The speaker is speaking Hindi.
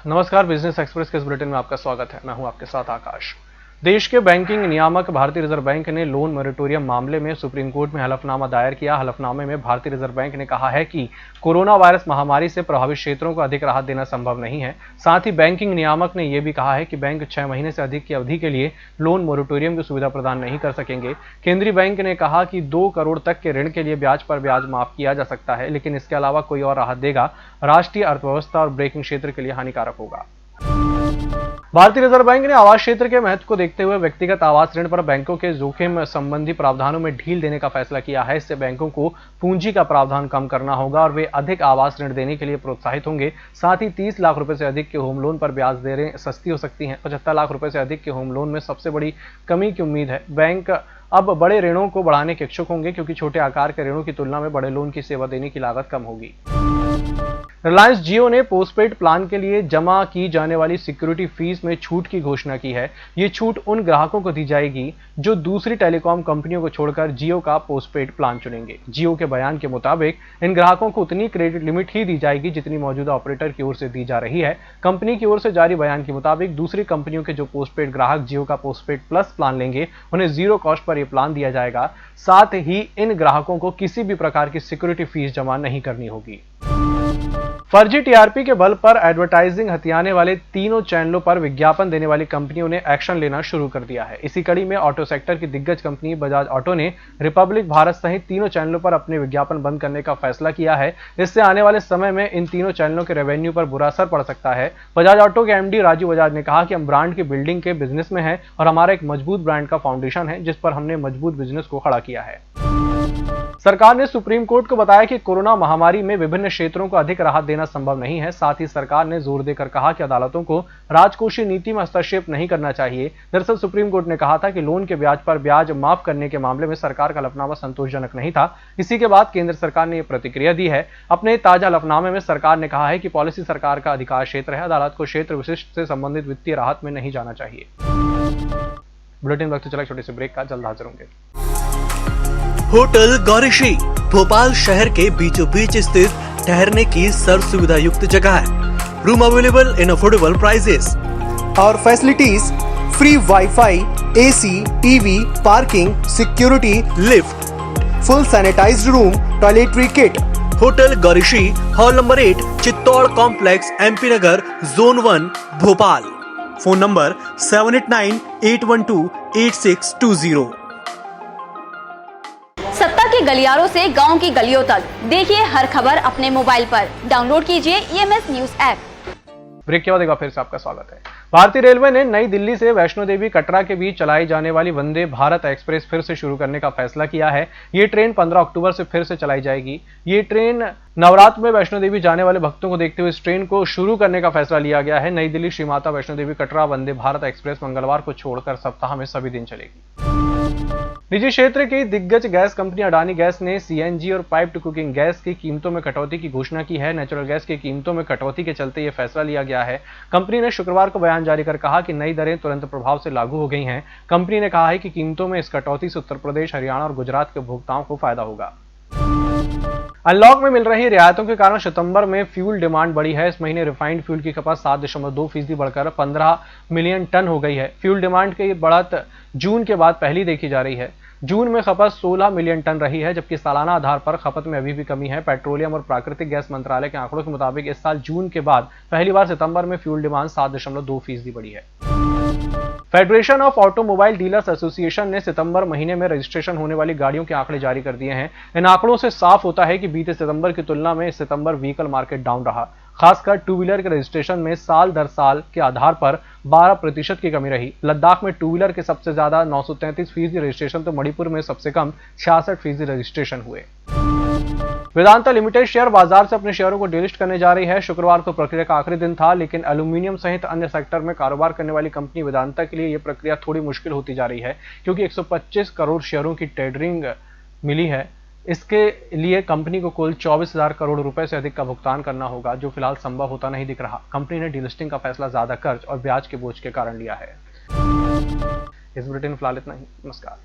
नमस्कार, बिजनेस एक्सप्रेस के इस बुलेटिन में आपका स्वागत है। मैं हूं आपके साथ आकाश। देश के बैंकिंग नियामक भारतीय रिजर्व बैंक ने लोन मोरेटोरियम मामले में सुप्रीम कोर्ट में हलफनामा दायर किया। हलफनामे में भारतीय रिजर्व बैंक ने कहा है कि कोरोना वायरस महामारी से प्रभावित क्षेत्रों को अधिक राहत देना संभव नहीं है। साथ ही बैंकिंग नियामक ने यह भी कहा है कि बैंक 6 महीने से अधिक की अवधि के लिए लोन मोरेटोरियम की सुविधा प्रदान नहीं कर सकेंगे। केंद्रीय बैंक ने कहा कि 2 करोड़ तक के ऋण के लिए ब्याज पर ब्याज माफ किया जा सकता है, लेकिन इसके अलावा कोई और राहत देगा राष्ट्रीय अर्थव्यवस्था और बैंकिंग क्षेत्र के लिए हानिकारक होगा। भारतीय रिजर्व बैंक ने आवास क्षेत्र के महत्व को देखते हुए व्यक्तिगत आवास ऋण पर बैंकों के जोखिम संबंधी प्रावधानों में ढील देने का फैसला किया है। इससे बैंकों को पूंजी का प्रावधान कम करना होगा और वे अधिक आवास ऋण देने के लिए प्रोत्साहित होंगे। साथ ही 30 लाख रुपए से अधिक के होम लोन पर ब्याज दरें सस्ती हो सकती हैं। 75 लाख रुपए से अधिक के होम लोन में सबसे बड़ी कमी की उम्मीद है। बैंक अब बड़े ऋणों को बढ़ाने के इच्छुक होंगे, क्योंकि छोटे आकार के ऋणों की तुलना में बड़े लोन की सेवा देने की लागत कम होगी। रिलायंस जियो ने पोस्टपेड प्लान के लिए जमा की जाने वाली सिक्योरिटी फीस में छूट की घोषणा की है। ये छूट उन ग्राहकों को दी जाएगी जो दूसरी टेलीकॉम कंपनियों को छोड़कर जियो का पोस्टपेड प्लान चुनेंगे। जियो के बयान के मुताबिक इन ग्राहकों को उतनी क्रेडिट लिमिट ही दी जाएगी जितनी मौजूदा ऑपरेटर की ओर से दी जा रही है। कंपनी की ओर से जारी बयान के मुताबिक दूसरी कंपनियों के जो पोस्टपेड ग्राहक जियो का पोस्टपेड प्लस प्लान लेंगे, उन्हें जीरो कॉस्ट पर यह प्लान दिया जाएगा। साथ ही इन ग्राहकों को किसी भी प्रकार की सिक्योरिटी फीस जमा नहीं करनी होगी। फर्जी टीआरपी के बल पर एडवर्टाइजिंग हथियाने वाले तीनों चैनलों पर विज्ञापन देने वाली कंपनियों ने एक्शन लेना शुरू कर दिया है। इसी कड़ी में ऑटो सेक्टर की दिग्गज कंपनी बजाज ऑटो ने रिपब्लिक भारत सहित तीनों चैनलों पर अपने विज्ञापन बंद करने का फैसला किया है। इससे आने वाले समय में इन तीनों चैनलों के रेवेन्यू पर बुरा असर पड़ सकता है। बजाज ऑटो के एमडी राजू बजाज ने कहा कि हम ब्रांड की बिल्डिंग के बिजनेस में हैं और हमारा एक मजबूत ब्रांड का फाउंडेशन है जिस पर हमने मजबूत बिजनेस को खड़ा किया है। सरकार ने सुप्रीम कोर्ट को बताया कि कोरोना महामारी में विभिन्न क्षेत्रों को अधिक राहत देना संभव नहीं है। साथ ही सरकार ने जोर देकर कहा कि अदालतों को राजकोषीय नीति में हस्तक्षेप नहीं करना चाहिए। दरअसल सुप्रीम कोर्ट ने कहा था कि लोन के ब्याज पर ब्याज माफ करने के मामले में सरकार का हलफनामा संतोषजनक नहीं था। इसी के बाद केंद्र सरकार ने यह प्रतिक्रिया दी है। अपने ताजा हलफनामे में सरकार ने कहा है कि पॉलिसी सरकार का अधिकार क्षेत्र है, अदालत को क्षेत्र विशिष्ट से संबंधित वित्तीय राहत में नहीं जाना चाहिए। बुलेटिन वक्त चला छोटे से ब्रेक का, जल्द हाजिर होंगे। होटल गौरीशी भोपाल शहर के बीचों बीच स्थित ठहरने की सर्व सुविधा युक्त जगह है। Room available in affordable prices और facilities free WiFi, AC, TV, parking, security, lift, full sanitized room, toiletry kit. Hotel Gaurishi, hall number 8, Chittor complex, MP Nagar, zone 1, Bhopal. Phone number 7898128620। सत्ता के गलियारों से गांव की गलियों तक देखिए हर खबर अपने मोबाइल पर। डाउनलोड कीजिए EMS न्यूज ऐप। ब्रेक के बाद एक बार फिर से आपका स्वागत है। भारतीय रेलवे ने नई दिल्ली से वैष्णो देवी कटरा के बीच चलाई जाने वाली वंदे भारत एक्सप्रेस फिर से शुरू करने का फैसला किया है। ये ट्रेन 15 अक्टूबर से फिर से चलाई जाएगी। ये ट्रेन नवरात्र में वैष्णो देवी जाने वाले भक्तों को देखते हुए इस ट्रेन को शुरू करने का फैसला लिया गया है। नई दिल्ली श्री माता वैष्णो देवी कटरा वंदे भारत एक्सप्रेस मंगलवार को छोड़कर सप्ताह में सभी दिन चलेगी। निजी क्षेत्र की दिग्गज गैस कंपनी अडानी गैस ने सीएनजी और पाइप टू कुकिंग गैस की कीमतों में कटौती की घोषणा की है। नेचुरल गैस की कीमतों में कटौती के चलते यह फैसला लिया गया है। कंपनी ने शुक्रवार को बयान जारी कर कहा कि नई दरें तुरंत प्रभाव से लागू हो गई हैं। कंपनी ने कहा है कि कीमतों में इस कटौती से उत्तर प्रदेश, हरियाणा और गुजरात के उपभोक्ताओं को फायदा होगा। अनलॉक में मिल रही रियायतों के कारण सितंबर में फ्यूल डिमांड बढ़ी है। इस महीने रिफाइंड फ्यूल की खपत 7.2% बढ़कर 15 मिलियन टन हो गई है। फ्यूल डिमांड की बढ़त जून के बाद पहली देखी जा रही है। जून में खपत 16 मिलियन टन रही है, जबकि सालाना आधार पर खपत में अभी भी कमी है। पेट्रोलियम और प्राकृतिक गैस मंत्रालय के आंकड़ों के मुताबिक इस साल जून के बाद पहली बार सितंबर में फ्यूल डिमांड 7.2% बढ़ी है। Federation of automobile dealers association ने सितंबर महीने में रजिस्ट्रेशन होने वाली गाड़ियों के आंकड़े जारी कर दिए हैं। इन आंकड़ों से साफ होता है कि बीते सितंबर की तुलना में इस सितंबर व्हीकल मार्केट डाउन रहा। खासकर टू व्हीलर के रजिस्ट्रेशन में साल दर साल के आधार पर 12% की कमी रही। लद्दाख में टू व्हीलर के सबसे ज्यादा 933% रजिस्ट्रेशन तो मणिपुर में सबसे कम 66% रजिस्ट्रेशन हुए। वेदांता लिमिटेड शेयर बाजार से अपने शेयरों को डिलिस्ट करने जा रही है। शुक्रवार को प्रक्रिया का आखिरी दिन था, लेकिन एल्यूमिनियम सहित अन्य सेक्टर में कारोबार करने वाली कंपनी वेदांता के लिए यह प्रक्रिया थोड़ी मुश्किल होती जा रही है, क्योंकि 125 करोड़ शेयरों की टेंडरिंग मिली है। इसके लिए कंपनी को कुल 24,000 करोड़ रुपए से अधिक का भुगतान करना होगा, जो फिलहाल संभव होता नहीं दिख रहा। कंपनी ने डीलिस्टिंग का फैसला ज्यादा कर्ज और ब्याज के बोझ के कारण लिया है। इस बुलेटिन में फिलहाल इतना ही। नमस्कार।